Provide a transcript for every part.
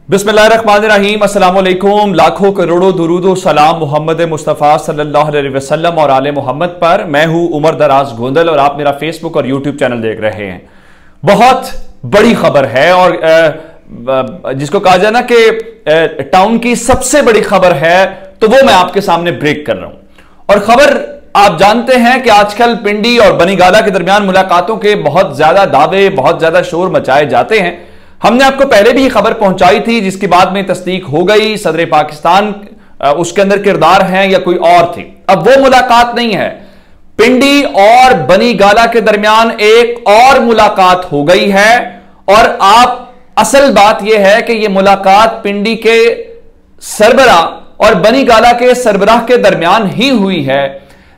बिस्मिल्लाहिर्रहमानिर्रहीम, अस्सलाम वालेकुम। लाखों करोड़ों दुरूदो सलाम मोहम्मद मुस्तफ़ा सल्लल्लाहु अलैहि वसल्लम और आले मोहम्मद पर। मैं हूं उमर दराज गोंदल और आप मेरा फेसबुक और यूट्यूब चैनल देख रहे हैं। बहुत बड़ी खबर है और जिसको कहा जाए ना कि टाउन की सबसे बड़ी खबर है, तो वो मैं आपके सामने ब्रेक कर रहा हूं। और खबर आप जानते हैं कि आजकल पिंडी और बनीगाला के दरमियान मुलाकातों के बहुत ज्यादा दावे, बहुत ज्यादा शोर मचाए जाते हैं। हमने आपको पहले भी खबर पहुंचाई थी, जिसके बाद में तस्दीक हो गई। सदर पाकिस्तान उसके अंदर किरदार हैं या कोई और थे। अब वो मुलाकात नहीं है, पिंडी और बनीगाला के दरमियान एक और मुलाकात हो गई है। और आप असल बात यह है कि यह मुलाकात पिंडी के सरबराह और बनीगाला के सरबराह के दरमियान ही हुई है,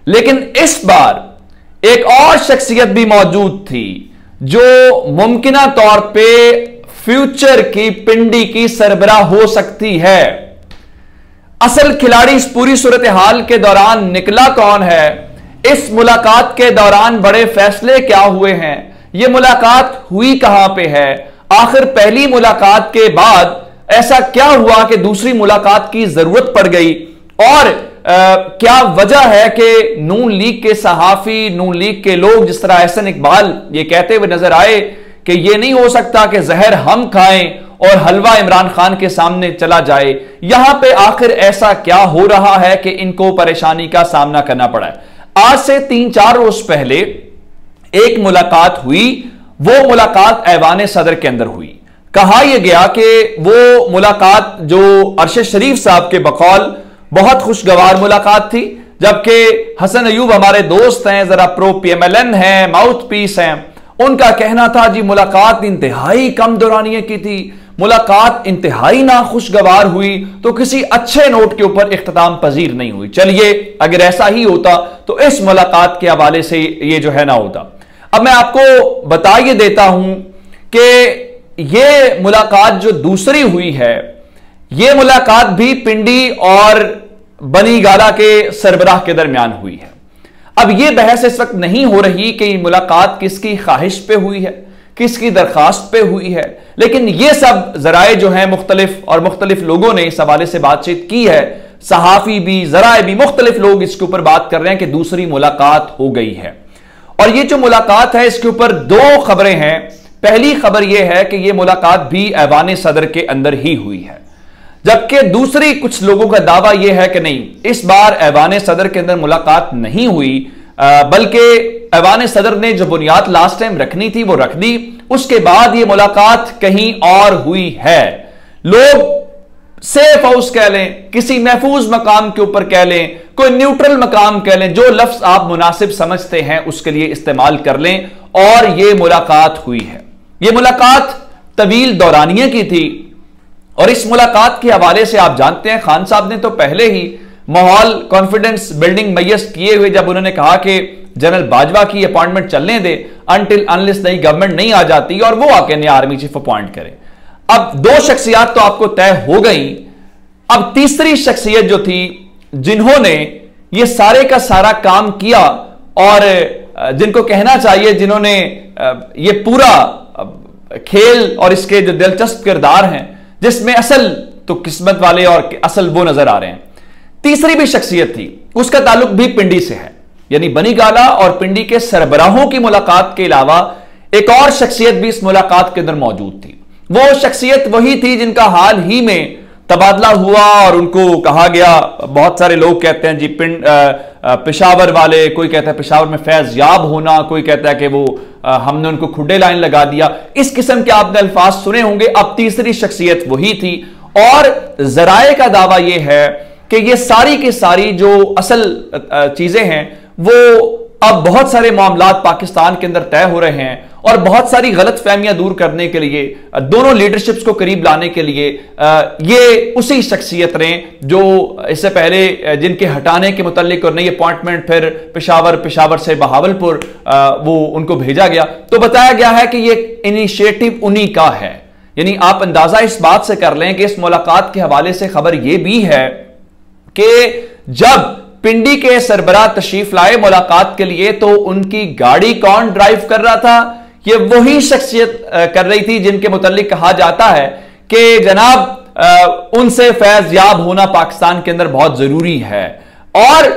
लेकिन इस बार एक और शख्सियत भी मौजूद थी जो मुमकिना तौर पे फ्यूचर की पिंडी की सरबराह हो सकती है। असल खिलाड़ी इस पूरी सूरत हाल के दौरान निकला कौन है? इस मुलाकात के दौरान बड़े फैसले क्या हुए हैं? यह मुलाकात हुई कहां पे है? आखिर पहली मुलाकात के बाद ऐसा क्या हुआ कि दूसरी मुलाकात की जरूरत पड़ गई? और क्या वजह है कि नून लीग के सहाफी, नून लीग के लोग, जिस तरह एहसन इकबाल ये कहते हुए नजर आए कि यह नहीं हो सकता कि जहर हम खाएं और हलवा इमरान खान के सामने चला जाए, यहां पे आखिर ऐसा क्या हो रहा है कि इनको परेशानी का सामना करना पड़ा है? आज से 3-4 रोज पहले एक मुलाकात हुई। वो मुलाकात ऐवान सदर के अंदर हुई। कहा यह गया कि वो मुलाकात जो अरशद शरीफ साहब के बकौल बहुत खुशगवार मुलाकात थी, जबकि हसन अयूब हमारे दोस्त हैं, जरा प्रो PMLN हैं, माउथ पीस हैं, उनका कहना था जी मुलाकात इंतहाई कम दौरानिये की थी, मुलाकात इंतहाई ना खुशगवार हुई, तो किसी अच्छे नोट के ऊपर इख्तिताम पजीर नहीं हुई। चलिए, अगर ऐसा ही होता तो इस मुलाकात के हवाले से ये जो है ना होता। अब मैं आपको बता ये देता हूं कि ये मुलाकात जो दूसरी हुई है, ये मुलाकात भी पिंडी और बनीगाला के सरबराह के दरमियान हुई है। अब यह बहस इस वक्त नहीं हो रही कि ये मुलाकात किसकी ख्वाहिश पे हुई है, किसकी दरखास्त पे हुई है, लेकिन ये सब जराए जो हैं मुख्तलिफ और मुख्तलिफ लोगों ने इस हवाले से बातचीत की है। सहाफी भी, जराए भी, मुख्तलिफ लोग इसके ऊपर बात कर रहे हैं कि दूसरी मुलाकात हो गई है। और ये जो मुलाकात है, इसके ऊपर 2 खबरें हैं। पहली खबर यह है कि यह मुलाकात भी ऐवान सदर के अंदर ही हुई है, जबकि दूसरी कुछ लोगों का दावा यह है कि नहीं, इस बार ऐवान सदर के अंदर मुलाकात नहीं हुई, बल्कि ऐवान सदर ने जो बुनियाद लास्ट टाइम रखनी थी वो रख दी। उसके बाद ये मुलाकात कहीं और हुई है। लोग सेफ हाउस कह लें, किसी महफूज मकाम के ऊपर कह लें, कोई न्यूट्रल मकाम कह लें, जो लफ्ज आप मुनासिब समझते हैं उसके लिए इस्तेमाल कर लें। और यह मुलाकात हुई है। यह मुलाकात तवील दौरानिये की थी। और इस मुलाकात के हवाले से आप जानते हैं, खान साहब ने तो पहले ही माहौल कॉन्फिडेंस बिल्डिंग मैयस किए हुए, जब उन्होंने कहा कि जनरल बाजवा की अपॉइंटमेंट चलने दे अनटिल अनलेस नई गवर्नमेंट नहीं आ जाती और वो आके नया आर्मी चीफ अपॉइंट करे। अब 2 शख्सियत तो आपको तय हो गई। अब तीसरी शख्सियत जो थी, जिन्होंने ये सारे का सारा काम किया और जिनको कहना चाहिए, जिन्होंने ये पूरा खेल और इसके जो दिलचस्प किरदार हैं, जिसमें असल तो किस्मत वाले और असल वो नजर आ रहे हैं। तीसरी भी शख्सियत थी, उसका ताल्लुक भी पिंडी से है, यानी बनीगाला और पिंडी के सरबराहों की मुलाकात के अलावा एक और शख्सियत भी इस मुलाकात के अंदर मौजूद थी। वो शख्सियत वही थी जिनका हाल ही में तबादला हुआ और उनको कहा गया, बहुत सारे लोग कहते हैं जी पेशावर वाले, कोई कहता है पेशावर में फैज याब होना, कोई कहता है कि वो हमने उनको खुड्डे लाइन लगा दिया। इस किस्म के आपने अल्फाज सुने होंगे। अब तीसरी शख्सियत वही थी और जराए का दावा यह है कि ये सारी की सारी जो असल चीजें हैं, वो अब बहुत सारे मामलात पाकिस्तान के अंदर तय हो रहे हैं और बहुत सारी गलत फहमियां दूर करने के लिए, दोनों लीडरशिप्स को करीब लाने के लिए ये उसी शख्सियत ने जो इससे पहले जिनके हटाने के मुतालिक और नई अपॉइंटमेंट फिर पेशावर से बहावलपुर वो उनको भेजा गया, तो बताया गया है कि ये इनिशिएटिव उन्हीं का है। यानी आप अंदाजा इस बात से कर लें कि इस मुलाकात के हवाले से खबर यह भी है कि जब पिंडी के सरबराह तशरीफ लाए मुलाकात के लिए, तो उनकी गाड़ी कौन ड्राइव कर रहा था? ये वही शख्सियत कर रही थी जिनके मुतालिक कहा जाता है कि जनाब उनसे फैज याब होना पाकिस्तान के अंदर बहुत जरूरी है। और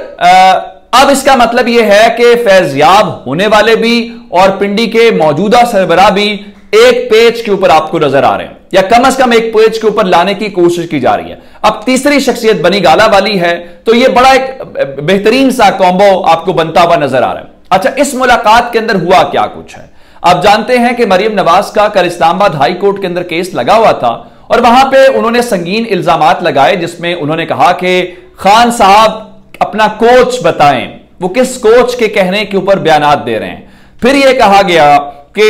अब इसका मतलब यह है कि फैज याब होने वाले भी और पिंडी के मौजूदा सरबराह भी एक पेज के ऊपर आपको नजर आ रहे हैं, या कम से कम एक पेज के ऊपर लाने की कोशिश की जा रही है। अब तीसरी शख्सियत बनी गाला वाली है, तो यह बड़ा एक बेहतरीन सा कॉम्बो आपको बनता हुआ नजर आ रहा है। अच्छा, इस मुलाकात के अंदर हुआ क्या कुछ है? आप जानते हैं कि मरियम नवाज का कल इस्लामाबाद हाई कोर्ट के अंदर केस लगा हुआ था और वहां पे उन्होंने संगीन इल्जामात लगाए, जिसमें उन्होंने कहा कि खान साहब अपना कोच बताएं, वो किस कोच के कहने के ऊपर बयानात दे रहे हैं। फिर यह कहा गया कि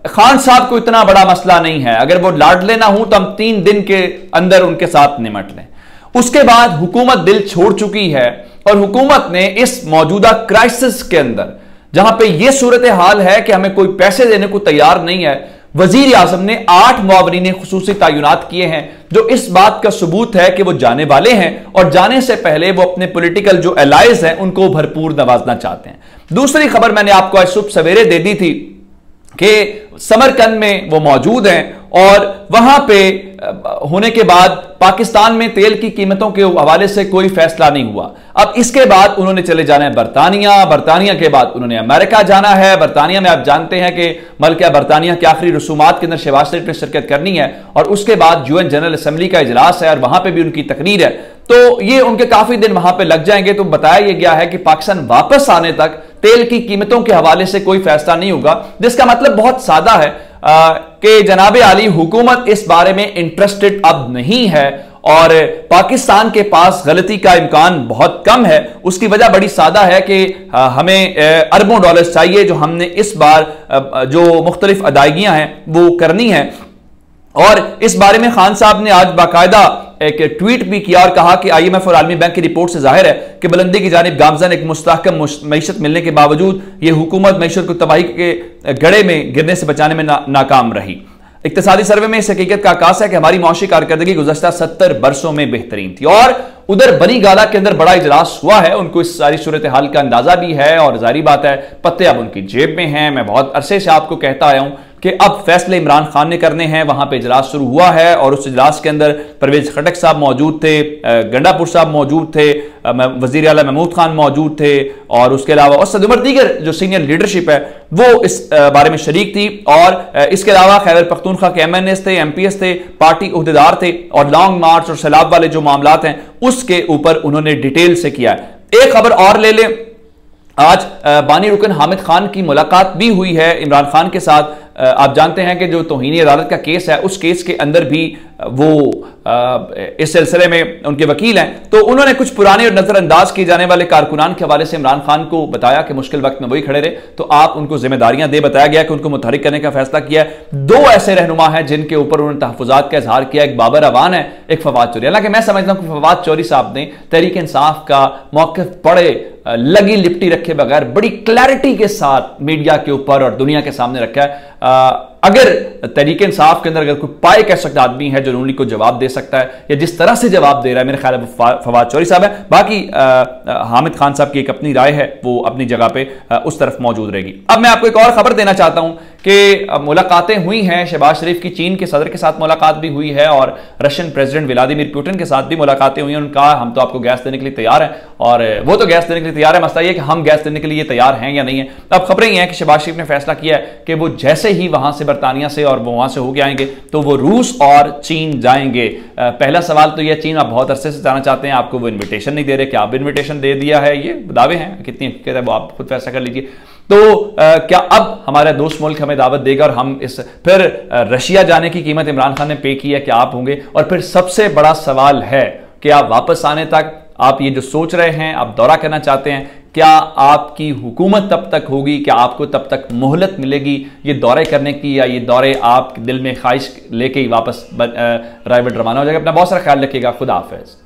खान साहब को इतना बड़ा मसला नहीं है, अगर वो लाडले ना हो तो हम 3 दिन के अंदर उनके साथ निमट लें। उसके बाद हुकूमत दिल छोड़ चुकी है और हुकूमत ने इस मौजूदा क्राइसिस के अंदर, जहां पे यह सूरत हाल है कि हमें कोई पैसे देने को तैयार नहीं है, वजीर आजम ने 8 मुआवरीन खुसूसी तैनात किए हैं, जो इस बात का सबूत है कि वो जाने वाले हैं और जाने से पहले वो अपने पॉलिटिकल जो एलाइज हैं उनको भरपूर नवाजना चाहते हैं। दूसरी खबर मैंने आपको आज सुबह सवेरे दे दी थी कि समरकंद में वो मौजूद हैं और वहां पे होने के बाद पाकिस्तान में तेल की कीमतों के हवाले से कोई फैसला नहीं हुआ। अब इसके बाद उन्होंने चले जाना है बरतानिया, बरतानिया के बाद उन्होंने अमेरिका जाना है। बरतानिया में आप जानते हैं कि मल्का बरतानिया के आखिरी रसूमात के अंदर शहबाज शरीफ ने शिरकत करनी है और उसके बाद यूएन जनरल असेंबली का इजलास है और वहां पर भी उनकी तकरीर है, तो ये उनके काफी दिन वहां पर लग जाएंगे। तो बताया यह गया है कि पाकिस्तान वापस आने तक तेल की कीमतों के हवाले से कोई फैसला नहीं होगा, जिसका मतलब बहुत सादा है कि जनाबे आली हुकूमत इस बारे में इंटरेस्टेड अब नहीं है और पाकिस्तान के पास गलती का इम्कान बहुत कम है। उसकी वजह बड़ी सादा है कि हमें अरबों डॉलर्स चाहिए जो हमने इस बार जो मुख्तलिफ अदायगियां हैं वो करनी है। और इस बारे में खान साहब ने आज बाकायदा एक ट्वीट भी किया और कहा कि IMF और आलमी बैंक की रिपोर्ट से जाहिर है कि बुलंदी की जानिब गामजन एक मुस्तहकम मईशत मिलने के बावजूद यह हुकूमत मईशत को तबाही के गड़े में गिरने से बचाने में नाकाम रही। इक्तिसादी सर्वे में इस हकीकत का आकाश है कि हमारी मौशी कारकर्दगी गुज़श्ता 70 बरसों में बेहतरीन थी। और उधर बनी गाला के अंदर बड़ा इजलास हुआ है, उनको इस सारी सूरत हाल का अंदाजा भी है और जारी बात है पत्ते अब उनकी जेब में हैं। मैं बहुत अरसे से आपको कहता आया हूं कि अब फैसले इमरान खान ने करने हैं। वहां पे इजलास शुरू हुआ है और उस इजलास के अंदर परवेज खटक साहब मौजूद थे, गंडापुर साहब मौजूद थे, वजीर आला महमूद खान मौजूद थे और उसके अलावा और सदुमर दीगर जो सीनियर लीडरशिप है वो इस बारे में शरीक थी। और इसके अलावा खैबर पख्तूनख्वा के MNS थे, MPS थे, पार्टी उहदेदार थे और लॉन्ग मार्च और सैलाब वाले जो मामलात हैं उसके ऊपर उन्होंने डिटेल से किया है। एक खबर और ले लें, आज बानी रुकन हामिद खान की मुलाकात भी हुई है इमरान खान के साथ। आप जानते हैं कि जो तौहीन अदालत का केस है उस केस के अंदर भी वो इस सिलसिले में उनके वकील हैं, तो उन्होंने कुछ पुराने और नजरअंदाज किए जाने वाले कारकुनान के हवाले से इमरान खान को बताया कि मुश्किल वक्त में वही खड़े रहे तो आप उनको जिम्मेदारियां दे। बताया गया कि उनको मुतहरिक करने का फैसला किया है। 2 ऐसे रहनुमा हैं जिनके ऊपर उन्होंने तहफुजात का इजहार किया, एक बाबर अवान है, एक फवाद चौधरी। हालांकि मैं समझता हूं कि फवाद चौधरी साहब ने तहरीक इंसाफ का मौक़िफ़ बड़े लगी लिपटी रखे बगैर बड़ी क्लैरिटी के साथ मीडिया के ऊपर और दुनिया के सामने रखा है। अगर तहरीक इंसाफ के अंदर अगर कोई पाए कह सकता आदमी है जो उन्हीं को जवाब दे सकता है या जिस तरह से जवाब दे रहा है, मेरे ख्याल में फवाद चौधरी साहब है। बाकी हामिद खान साहब की एक अपनी राय है, वो अपनी जगह पे उस तरफ मौजूद रहेगी। अब मैं आपको एक और खबर देना चाहता हूं कि मुलाकातें हुई हैं शहबाज शरीफ की, चीन के सदर के साथ मुलाकात भी हुई है और रशियन प्रेसिडेंट व्लादिमीर पुतिन के साथ भी मुलाकातें हुई हैं। उन्होंने कहा हम तो आपको गैस देने के लिए तैयार हैं और वो तो गैस देने के लिए तैयार है, मसला ये कि हम गैस देने के लिए तैयार हैं या नहीं है। अब खबरें ये हैं कि शहबाज शरीफ ने फैसला किया है कि वो जैसे ही वहां से बरतानिया से और वो वहां से होके आएंगे तो वो रूस और चीन जाएंगे। पहला सवाल तो यह, चीन आप बहुत अरसे से जाना चाहते हैं, आपको वो इन्विटेशन नहीं दे रहे, क्या आप इन्विटेशन दे दिया है? ये दावे हैं, कितनी हकीकत है वो आप खुद फैसला कर लीजिए। तो क्या अब हमारा दोस्त मुल्क हमें दावत देगा और हम इस फिर रशिया जाने की कीमत इमरान खान ने पे की है, क्या आप होंगे? और फिर सबसे बड़ा सवाल है कि आप वापस आने तक आप ये जो सोच रहे हैं, आप दौरा करना चाहते हैं, क्या आपकी हुकूमत तब तक होगी, क्या आपको तब तक मोहलत मिलेगी ये दौरे करने की, या ये दौरे आप दिल में ख्वाहिश लेके ही वापस रायगढ़ रवाना हो जाएगा? अपना बहुत सारा ख्याल रखिएगा। खुदा हाफिज़।